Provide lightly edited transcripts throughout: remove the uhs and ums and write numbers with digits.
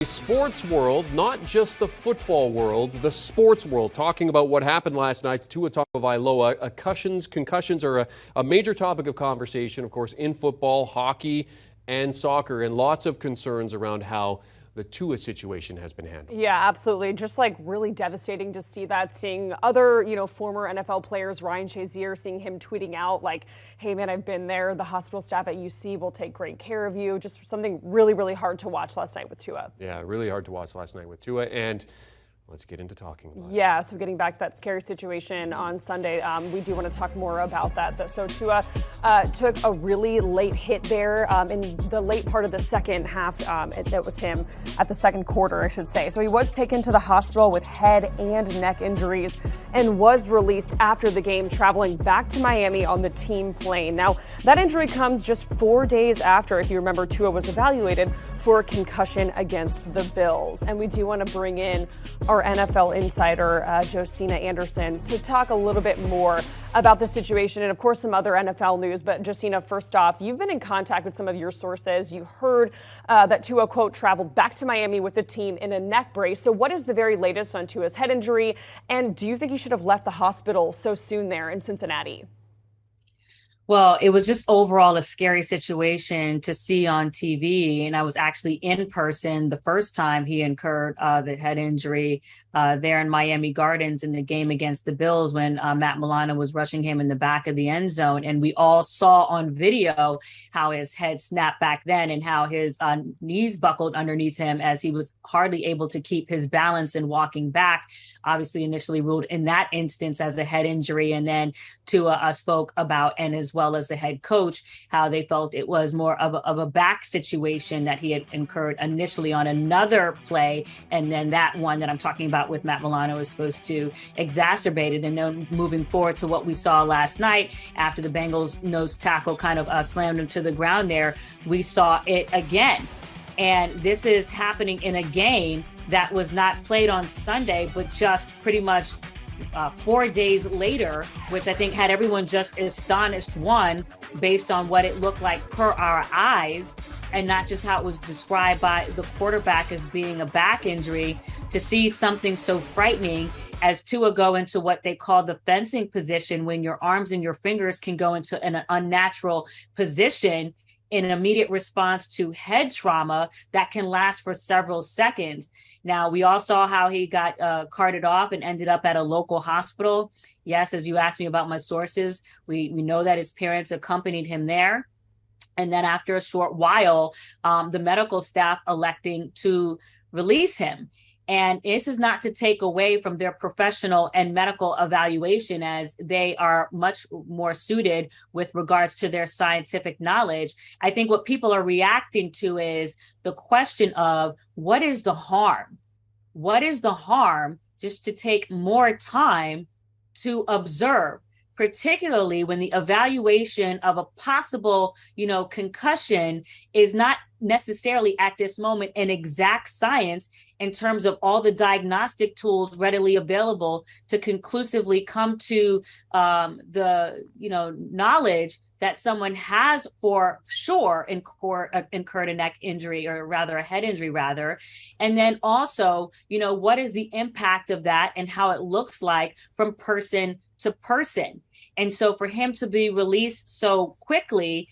Sports world, not just the football world, the sports world, talking about what happened last night to Tua Tagovailoa. Concussions are a major topic of conversation, of course, in football, hockey, and soccer, and lots of concerns around how the Tua situation has been handled. Yeah, absolutely. Just like really devastating to see that, seeing other, former NFL players, Ryan Shazier, seeing him tweeting out like, hey man, I've been there. The hospital staff at UC will take great care of you. Just something really, really hard to watch last night with Tua. Yeah, really hard to watch last night with Tua. And let's get into talking about it. Yeah, so getting back to that scary situation on Sunday, we do want to talk more about that. So Tua took a really late hit there in the late part of the second half. That was him at the second quarter, I should say. So he was taken to the hospital with head and neck injuries and was released after the game, traveling back to Miami on the team plane. Now, that injury comes just 4 days after, if you remember, Tua was evaluated for a concussion against the Bills. And we do want to bring in our NFL insider, Josina Anderson, to talk a little bit more about the situation and, of course, some other NFL news. But, Josina, first off, you've been in contact with some of your sources. You heard that Tua, quote, traveled back to Miami with the team in a neck brace. So what is the very latest on Tua's head injury? And do you think he should have left the hospital so soon there in Cincinnati? Well, it was just overall a scary situation to see on TV. And I was actually in person the first time he incurred the head injury there in Miami Gardens in the game against the Bills when Matt Milano was rushing him in the back of the end zone. And we all saw on video how his head snapped back then and how his knees buckled underneath him as he was hardly able to keep his balance and walking back. Obviously, initially ruled in that instance as a head injury. And then Tua spoke about, and as well as the head coach, how they felt it was more of a back situation that he had incurred initially on another play. And then that one that I'm talking about with Matt Milano is supposed to exacerbate it. And then moving forward to what we saw last night after the Bengals nose tackle kind of slammed him to the ground there, we saw it again. And this is happening in a game that was not played on Sunday, but just pretty much 4 days later, which I think had everyone just astonished, one, based on what it looked like per our eyes, and not just how it was described by the quarterback as being a back injury, to see something so frightening as Tua go into what they call the fencing position, when your arms and your fingers can go into an unnatural position in an immediate response to head trauma that can last for several seconds. Now, we all saw how he got carted off and ended up at a local hospital. Yes, as you asked me about my sources, we know that his parents accompanied him there. And then after a short while, the medical staff electing to release him. And this is not to take away from their professional and medical evaluation, as they are much more suited with regards to their scientific knowledge. I think what people are reacting to is the question of what is the harm? What is the harm just to take more time to observe, particularly when the evaluation of a possible, concussion is not necessarily at this moment an exact science in terms of all the diagnostic tools readily available to conclusively come to the knowledge that someone has for sure incurred a neck injury, or rather a head injury rather. And then also, what is the impact of that and how it looks like from person to person. And so for him to be released so quickly,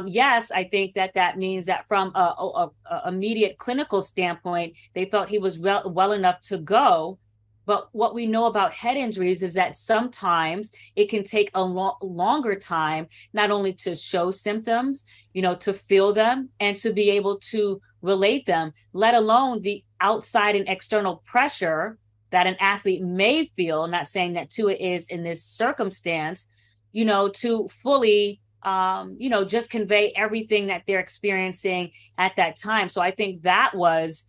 yes, I think that means that from a immediate clinical standpoint, they felt he was well enough to go. But what we know about head injuries is that sometimes it can take a longer time, not only to show symptoms, to feel them and to be able to relate them, let alone the outside and external pressure that an athlete may feel, not saying that Tua is in this circumstance, to fully, just convey everything that they're experiencing at that time. So I think that was,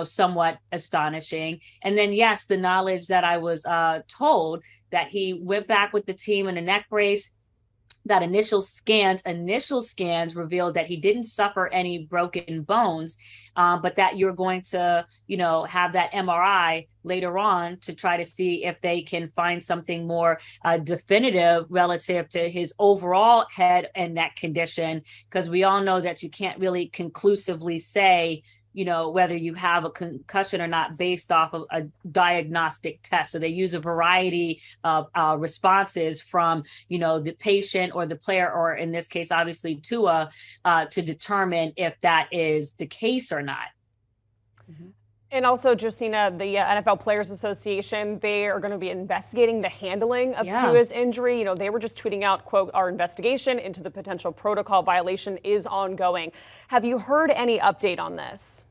somewhat astonishing. And then, yes, the knowledge that I was told that he went back with the team in a neck brace, that initial scans revealed that he didn't suffer any broken bones, but that you're going to, have that MRI later on to try to see if they can find something more definitive relative to his overall head and neck condition, because we all know that you can't really conclusively say, whether you have a concussion or not based off of a diagnostic test. So they use a variety of responses from, the patient or the player, or in this case, obviously Tua, to determine if that is the case or not. Mm-hmm. And also, Josina, the NFL Players Association, they are going to be investigating the handling of Tua's injury. They were just tweeting out, quote, "Our investigation into the potential protocol violation is ongoing." Have you heard any update on this?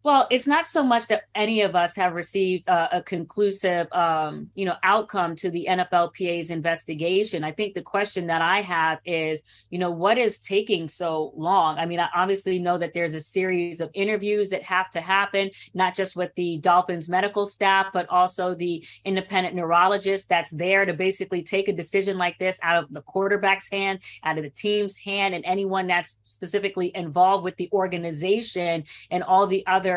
Well, it's not so much that any of us have received a conclusive, outcome to the NFLPA's investigation. I think the question that I have is, what is taking so long? I mean, I obviously know that there's a series of interviews that have to happen, not just with the Dolphins medical staff, but also the independent neurologist that's there to basically take a decision like this out of the quarterback's hand, out of the team's hand, and anyone that's specifically involved with the organization and all the other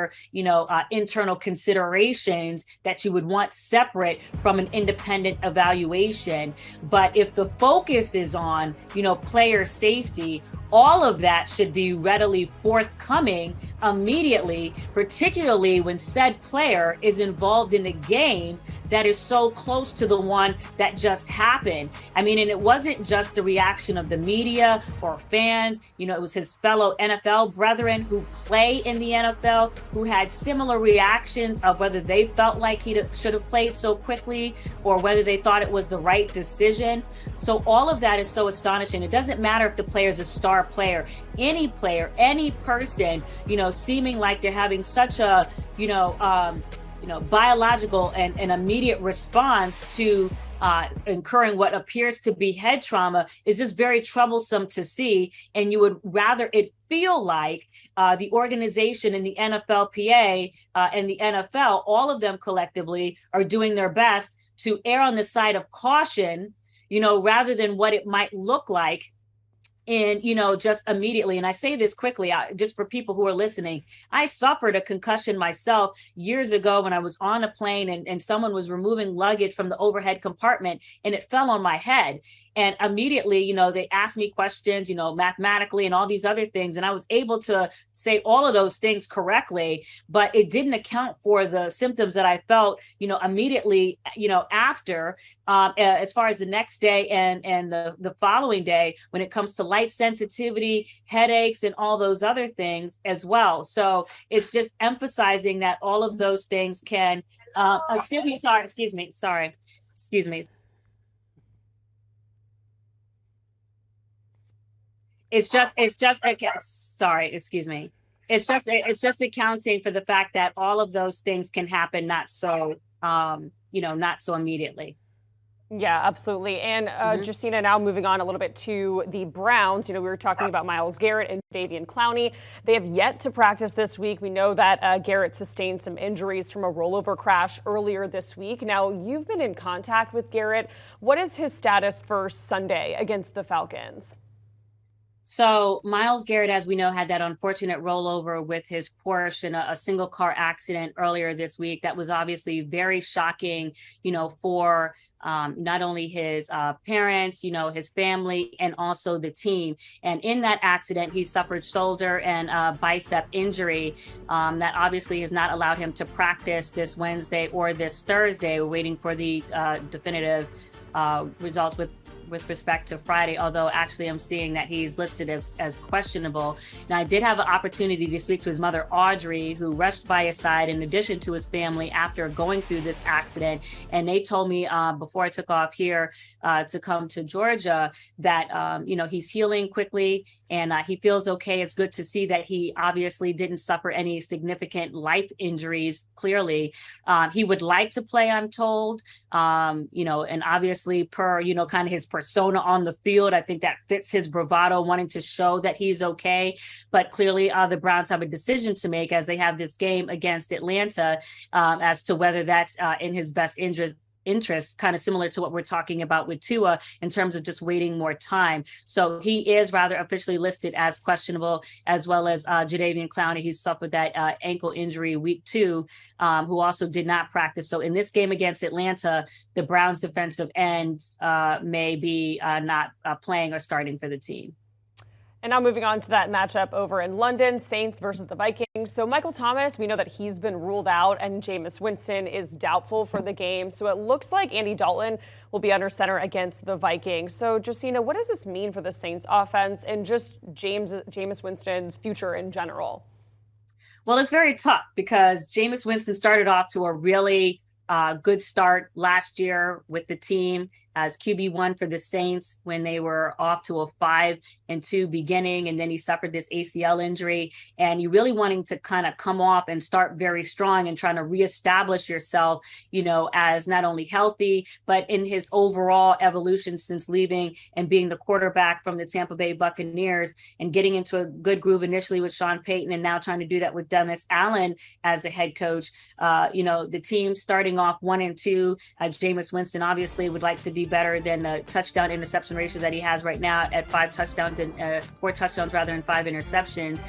internal considerations that you would want separate from an independent evaluation. But if the focus is on, player safety, all of that should be readily forthcoming immediately, particularly when said player is involved in a game that is so close to the one that just happened. I mean, and it wasn't just the reaction of the media or fans. It was his fellow NFL brethren who play in the NFL who had similar reactions of whether they felt like he should have played so quickly or whether they thought it was the right decision. So all of that is so astonishing. It doesn't matter if the player is a star player, any person, seeming like they're having such a, biological and immediate response to incurring what appears to be head trauma is just very troublesome to see. And you would rather it feel like the organization and the NFLPA and the NFL, all of them collectively, are doing their best to err on the side of caution, rather than what it might look like in, just immediately. And I say this quickly, just for people who are listening. I suffered a concussion myself years ago when I was on a plane and someone was removing luggage from the overhead compartment and it fell on my head. And immediately, they asked me questions, mathematically and all these other things. And I was able to say all of those things correctly, but it didn't account for the symptoms that I felt, immediately, after, as far as the next day and the following day, when it comes to light sensitivity, headaches, and all those other things as well. So it's just emphasizing that all of those things can, excuse me. It's just accounting for the fact that all of those things can happen not so immediately. Yeah, absolutely. And Josina, now moving on a little bit to the Browns. We were talking about Myles Garrett and Jadeveon Clowney. They have yet to practice this week. We know that Garrett sustained some injuries from a rollover crash earlier this week. Now, you've been in contact with Garrett. What is his status for Sunday against the Falcons? So Myles Garrett, as we know, had that unfortunate rollover with his Porsche in a single car accident earlier this week. That was obviously very shocking, for not only his parents, his family, and also the team. And in that accident, he suffered shoulder and bicep injury that obviously has not allowed him to practice this Wednesday or this Thursday. We're waiting for the definitive results with respect to Friday, although actually I'm seeing that he's listed as questionable. Now, I did have an opportunity to speak to his mother, Audrey, who rushed by his side in addition to his family after going through this accident. And they told me before I took off here to come to Georgia that, he's healing quickly and he feels okay. It's good to see that he obviously didn't suffer any significant life injuries, clearly. He would like to play, I'm told, and obviously per, kind of his persona on the field, I think that fits his bravado, wanting to show that he's okay. But clearly the Browns have a decision to make as they have this game against Atlanta as to whether that's in his best interest, kind of similar to what we're talking about with Tua in terms of just waiting more time. So he is rather officially listed as questionable, as well as Jadeveon Clowney, who suffered that ankle injury week 2, who also did not practice. So in this game against Atlanta, the Browns defensive end may be not playing or starting for the team. And now moving on to that matchup over in London, Saints versus the Vikings. So Michael Thomas, we know that he's been ruled out, and Jameis Winston is doubtful for the game. So it looks like Andy Dalton will be under center against the Vikings. So Josina, what does this mean for the Saints offense and just Jameis Winston's future in general? Well, it's very tough because Jameis Winston started off to a really good start last year with the team as QB1 for the Saints when they were off to a 5-2 beginning, and then he suffered this ACL injury. And you really wanting to kind of come off and start very strong and trying to reestablish yourself, as not only healthy, but in his overall evolution since leaving and being the quarterback from the Tampa Bay Buccaneers and getting into a good groove initially with Sean Payton and now trying to do that with Dennis Allen as the head coach. The team starting off 1-2, Jameis Winston obviously would like to be better than the touchdown interception ratio that he has right now at 4 touchdowns and 5 interceptions.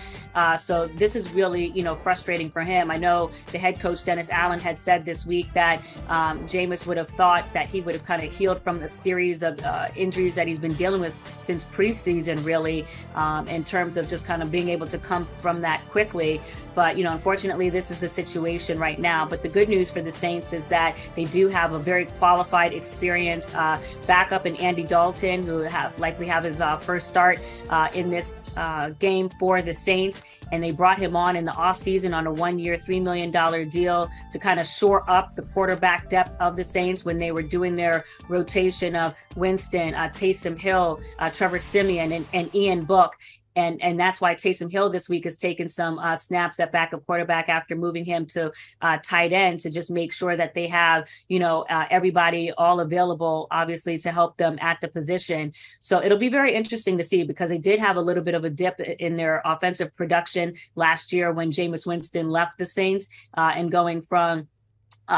So this is really, frustrating for him. I know the head coach, Dennis Allen, had said this week that Jameis would have thought that he would have kind of healed from the series of injuries that he's been dealing with since preseason, really, in terms of just kind of being able to come from that quickly. But, unfortunately, this is the situation right now. But the good news for the Saints is that they do have a very qualified, experienced backup in Andy Dalton, who likely have his first start in this game for the Saints. And they brought him on in the offseason on a 1-year, $3 million deal to kind of shore up the quarterback depth of the Saints when they were doing their rotation of Winston, Taysom Hill, Trevor Siemian, and Ian Book. And that's why Taysom Hill this week has taken some snaps at backup quarterback after moving him to tight end to just make sure that they have, everybody all available, obviously, to help them at the position. So it'll be very interesting to see because they did have a little bit of a dip in their offensive production last year when Jameis Winston left the Saints and going from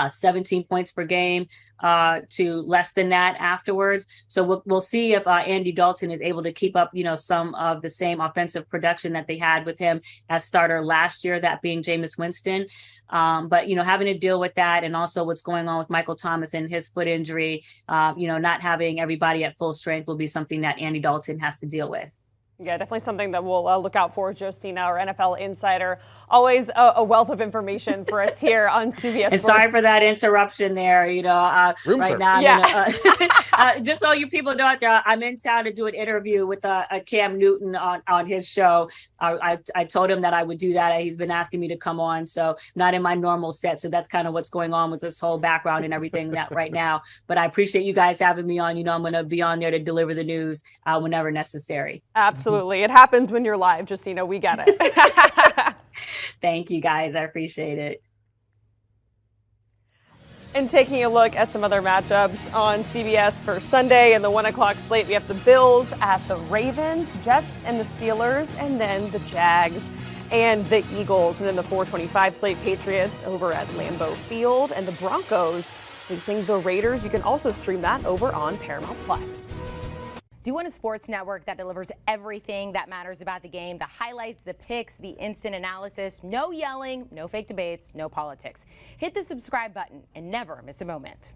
17 points per game to less than that afterwards. So we'll see if Andy Dalton is able to keep up, some of the same offensive production that they had with him as starter last year, that being Jameis Winston. But, having to deal with that and also what's going on with Michael Thomas and his foot injury, not having everybody at full strength will be something that Andy Dalton has to deal with. Yeah, definitely something that we'll look out for. Josina, our NFL insider, always a wealth of information for us here on CBS Sports. And sorry for that interruption there. Right now, yeah. Just so you people know, I'm in town to do an interview with Cam Newton on his show. I told him that I would do that. He's been asking me to come on, so not in my normal set. So that's kind of what's going on with this whole background and everything that right now. But I appreciate you guys having me on. I'm going to be on there to deliver the news whenever necessary. Absolutely. It happens when you're live, Josina. We get it. Thank you, guys. I appreciate it. And taking a look at some other matchups on CBS for Sunday in the 1 o'clock slate, we have the Bills at the Ravens, Jets and the Steelers, and then the Jags and the Eagles. And in the 4:25 slate, Patriots over at Lambeau Field and the Broncos facing the Raiders. You can also stream that over on Paramount+. Do you want a sports network that delivers everything that matters about the game? The highlights, the picks, the instant analysis, no yelling, no fake debates, no politics. Hit the subscribe button and never miss a moment.